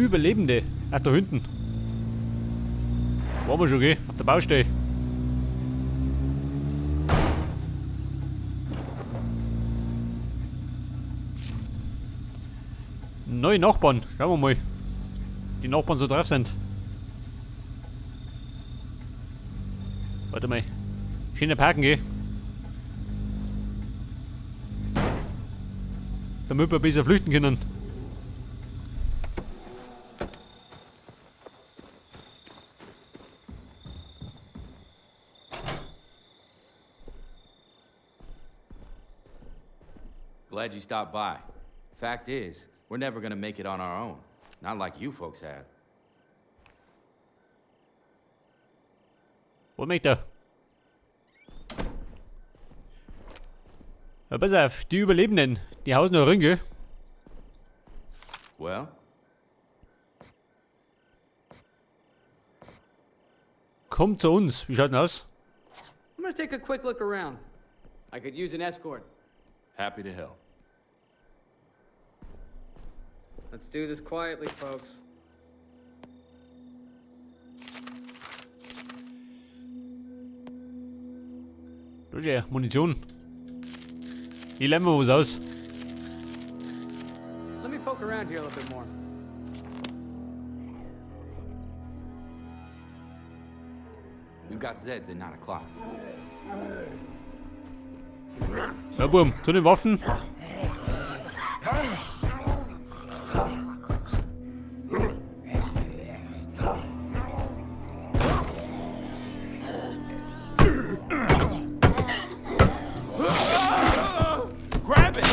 Überlebende. Ach, da hinten. Waren wir schon, gell? Auf der Baustelle. Neue Nachbarn. Schauen wir mal. Die Nachbarn so drauf sind. Warte mal. Schöne Parken, gell? Damit wir besser flüchten können. Glad you stopped by. Fact is, we're never gonna make it on our own. Not like you folks have. Wo möchte er? Ja, pass auf, die Überlebenden, die hausen noch rin, gell? Well? Kommt zu uns, wie schaut denn aus? I'm gonna take a quick look around. I could use an escort. Happy to help. Let's do this quietly, folks. Da ist ja Munition. Die lernen wir was aus. Let me poke around here a little bit more. We've got Zeds at 9 o'clock. Ja, Boom, zu den Waffen. Grab it!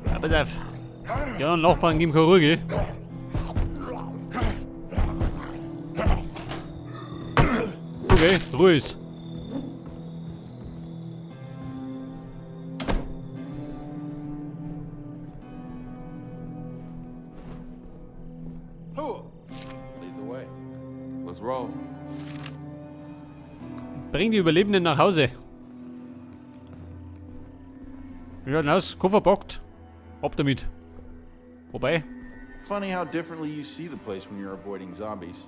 Ja, pass auf. Die anderen Nachbarn geben keine Ruhe, gell? Okay, Ruhe ist. Lead the way. Let's roll. Bring die Überlebenden nach Hause. Wie schaut denn aus? Koffer packt. Ab damit. Wobei, Funny how differently you see the place when you're avoiding zombies.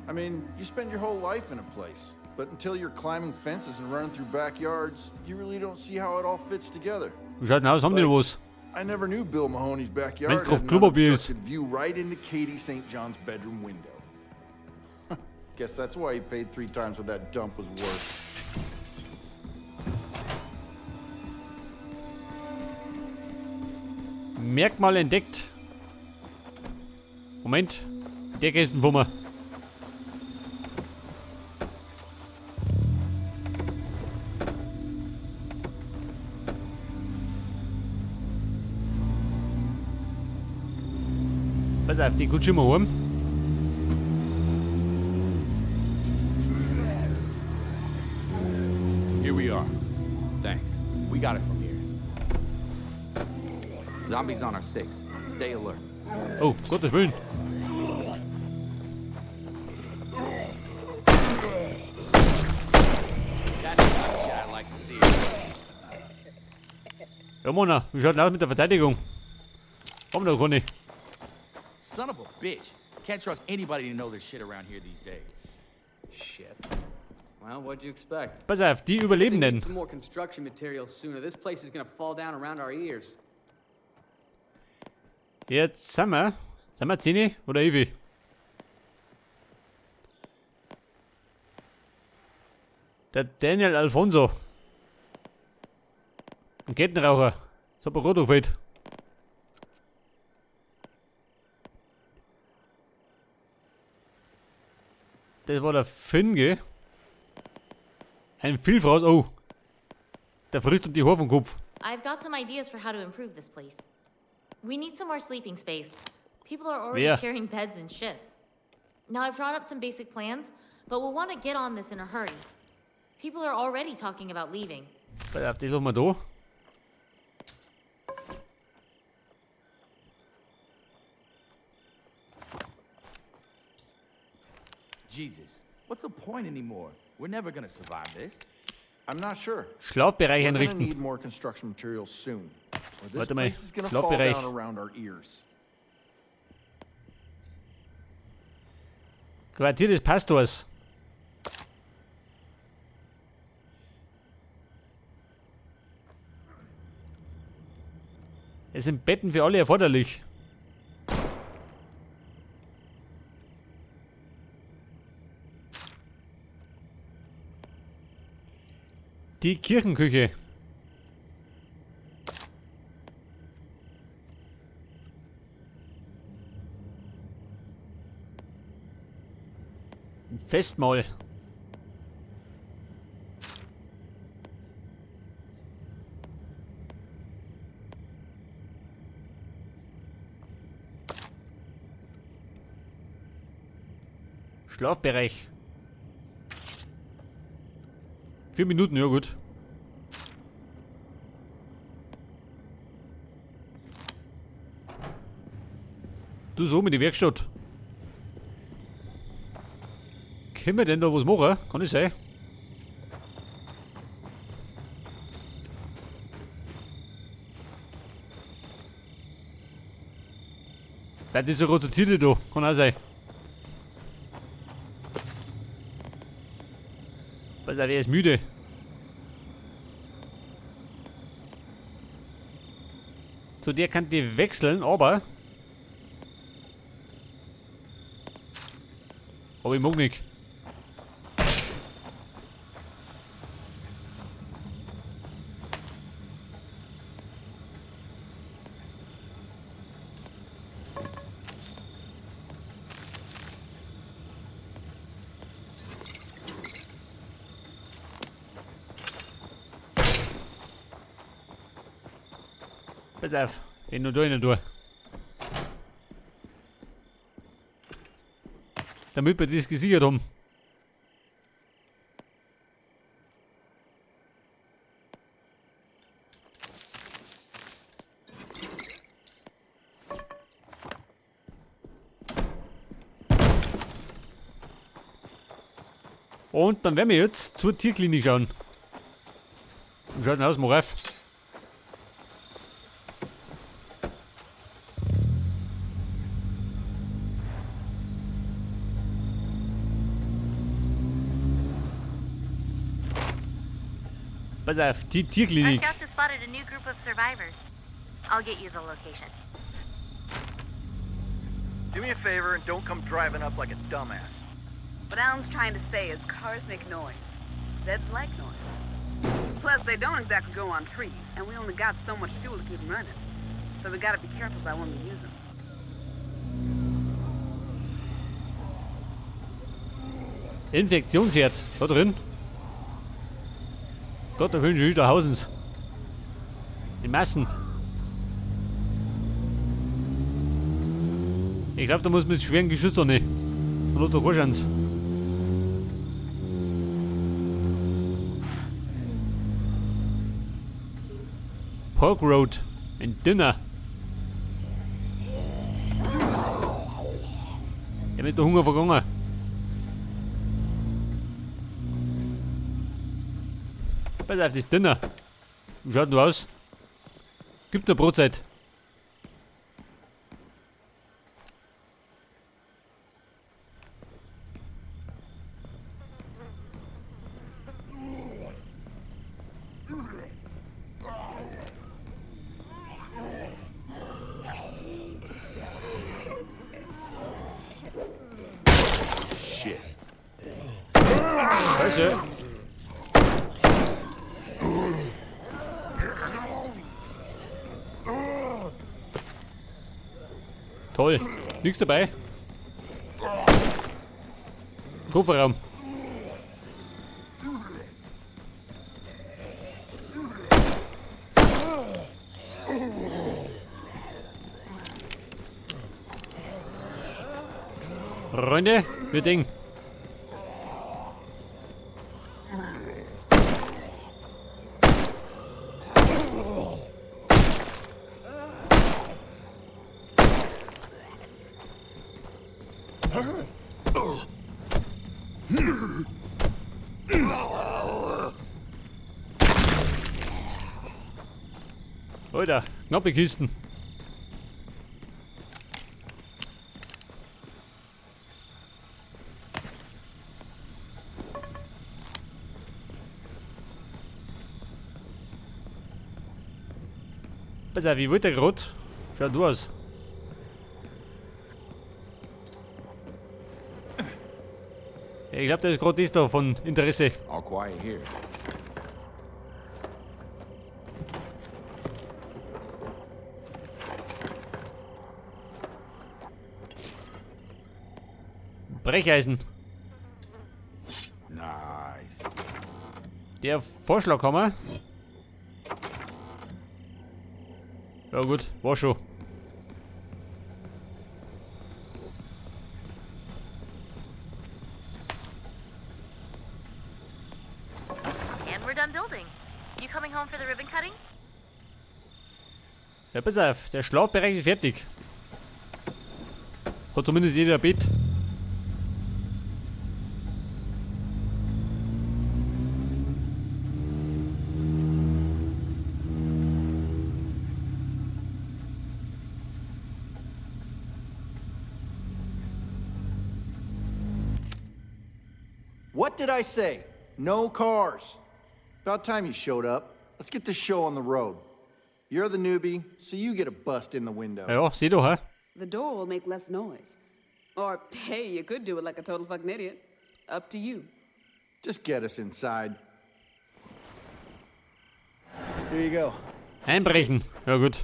I mean, you spend your whole life in a place, but until you're climbing fences and running through backyards, you really don't see how it all fits together. wie schaut denn aus? Haben die noch was? I never knew Bill Mahoney's backyard Mensch, had an Klopapier ist. unobstructed view right into Katie St. John's bedroom window. Guess that's why he paid 3 times what that dump was worth. Merkmal entdeckt. Moment. Der Kästen vor mir. Pass auf, die Kutsche mal heim. Here we are. Thanks. We got it from here. Zombies on our 6. Stay alert. Oh, Gottes Willen. That's the kind of shit I like to see. Ja, Mona, wie schaut denn aus mit der Verteidigung? Haben wir doch gar nicht. Son of a bitch. Can't trust anybody to know this shit around here these days. Shit. Well, what'd you expect? Pass auf, die We Überlebenden. need some more construction materials sooner. This place is gonna fall down around our ears. Jetzt sind wir. Sind wir 10 oder Evi? Der Daniel Alfonso. Ein Kettenraucher. Das hat mir gerade gefällt. Das war der Finn, gell? Ein Vielfraß. Oh. Der frisst und die Haare vom Kopf. I've got some ideas for how to improve this place. We need some more sleeping space. People are already Yeah. sharing beds and shifts. Now, I've drawn up some basic plans, but we'll want to get on this in a hurry. People are already talking about leaving. Pass auf, die lassen wir da. Jesus. What's the point anymore? We're never gonna survive this. I'm not sure. Schlafbereich We're gonna einrichten. need more construction materials soon. Or this Warte mal, place is gonna fall Schlafbereich. down around our ears. Quartier des Pastors. Es sind Betten für alle erforderlich. Die Kirchenküche. Ein Festmahl. Schlafbereich. 4 Minuten, ja gut. Du so mit die Werkstatt. Können wir denn da was machen? Kann das sein? Vielleicht ist er rotiert da. Kann auch sein. Pass auf, er ist müde. So, der kann die wechseln, aber ich mag nicht. Pass auf, in und durch. Damit wir das gesichert haben. Und dann werden wir jetzt zur Tierklinik schauen. Wie schaut denn aus, Moref? Pass auf, die Our Tierklinik. scouts just spotted a new group of survivors. I'll get you the location. Do me a favor and don't come driving up like a dumbass. What Alan's trying to say is cars make noise. Zeds like noise. Plus, they don't exactly go on trees, and we only got so much fuel to keep them running. So we gotta be careful about when we use them. Infektionsherd, da drin. Gott, da will schon wieder Hausens. Die Massen. Ich glaube, da muss man mit schweren Geschoss da nicht. Da hat doch keine Chance. Pork Road. Ein Dinner. Ja, mit der Hunger vergangen. Pass auf, das Dinner. Wie schaut denn aus? Gibt eine Brotzeit. Shit. Scheiße. Toll. Nichts dabei. Kofferraum. Freunde, wir denken. Alter, knappe Kisten. Pass auf, wie wollte der gerade? Schau du aus. Ja, ich glaube, das ist gerade das da von Interesse. All quiet here. Brecheisen. Nice. Der Vorschlaghammer. Ja gut, war schon. And we're done building. You coming home for the ribbon cutting? Ja, pass auf, der Schlafbereich ist fertig. Hat zumindest jeder ein Bett. What did I say? No cars. About time you showed up. Let's get this show on the road. You're the newbie, so you get a bust in the window. Ja, sieh doch, hä? The door will make less noise. Or, hey, you could do it like a total fucking idiot. Up to you. Just get us inside. Here you go. Einbrechen. Ja gut.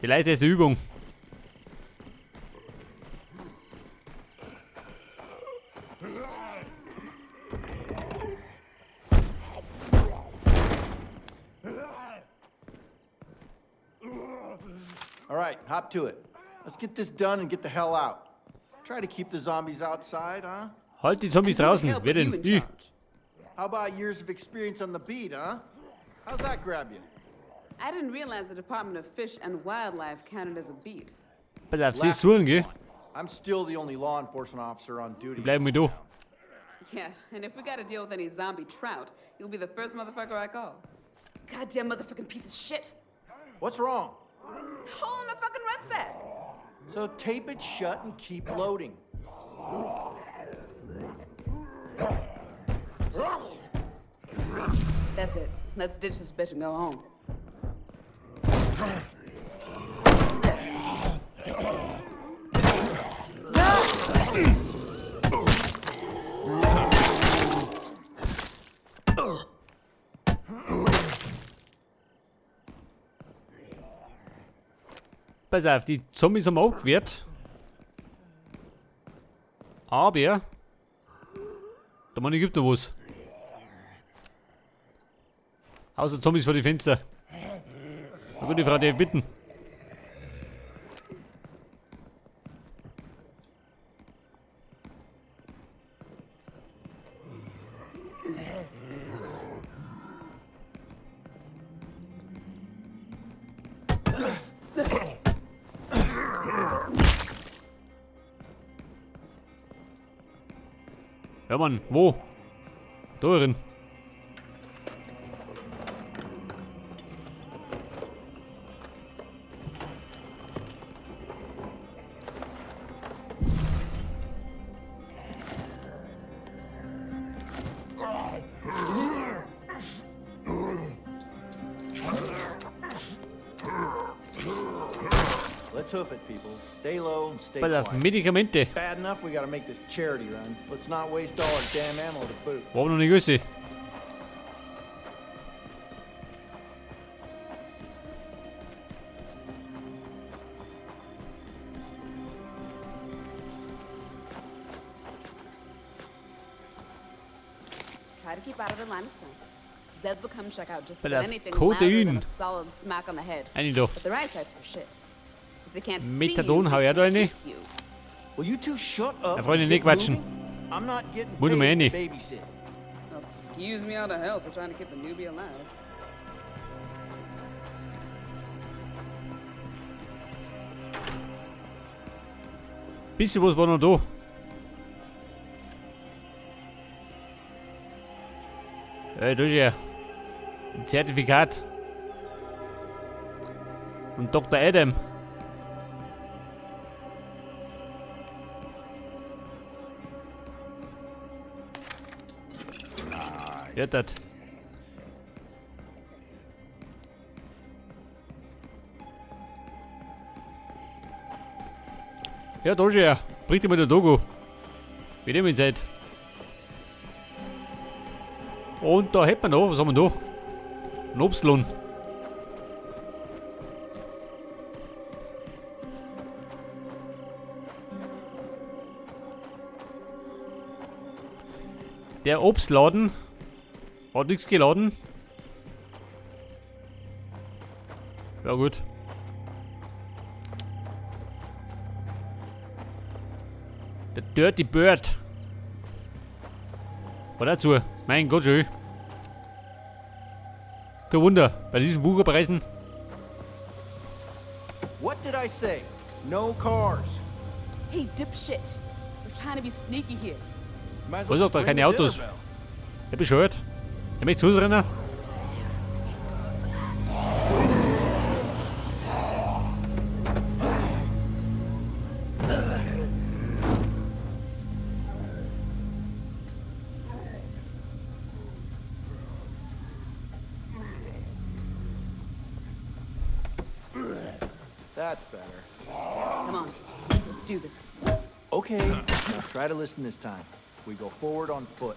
Die leichteste Übung. All right, hop to it. Let's get this done and get the hell out. Try to keep the zombies outside, huh? Halt die Zombies draußen. Wer denn? Ich. How about years of experience on the beat, huh? How's that grab you? I didn't realize the Department of Fish and Wildlife counted as a beat. Pass auf, sie suchen, gell? I'm still the only law enforcement officer on duty. Die bleiben wir da. Yeah, and if we gotta deal with any zombie trout, you'll be the first motherfucker I call. Goddamn motherfucking piece of shit. What's wrong? Hole in the fucking rucksack. So tape it shut and keep loading. That's it. Let's ditch this bitch and go home. Pass auf, die Zombies haben aufgewehrt. Aber da man gibt da was. Außer Zombies vor die Fenster. Da würde die Frau dir bitten. Ja Mann, wo? Da drin. Let's hoof it, people. Stay low and stay Pass auf, quiet. Medikamente. Bad enough we gotta make this charity run. Let's not waste all our damn ammo to boot. Warum noch nicht Grüße? Try to keep out of their line of sight. Zeds will come check out just But about I've anything codeine. louder than a solid smack on the head. Eine doch. But their eyesight's for shit. If they can't Methadon, see hau you, her da they eine. can hit you. Will you two shut up? Ja, Freunde, and nicht get quatschen. moving? I'm not getting Muss nur mal paid to rein. babysit. Well, excuse me out of hell for trying to keep the newbie alive. Bisschen was war noch da. Da ist ja ein Zertifikat. Und Dr. Adam. Ja, das. Ja, da ist er. Bringt mal der Dogo. Wie dem seid. Und da hätten wir noch, was haben wir da? Ein Obstlohn. Der Obstladen hat nichts geladen. Ja gut. Der Dirty Bird. War dazu. Mein Gott, schön. Kein Wunder, bei diesen Wucherpreisen. What did I say? No cars. Hey, dipshit. We're trying to be sneaky here. Might as Was well sagt da just keine ring the Autos? dinner bell. Der bescheuert. Der möchte zu uns rennen. That's better. Come on, let's do this. Okay, now try to listen this time. We go forward on foot.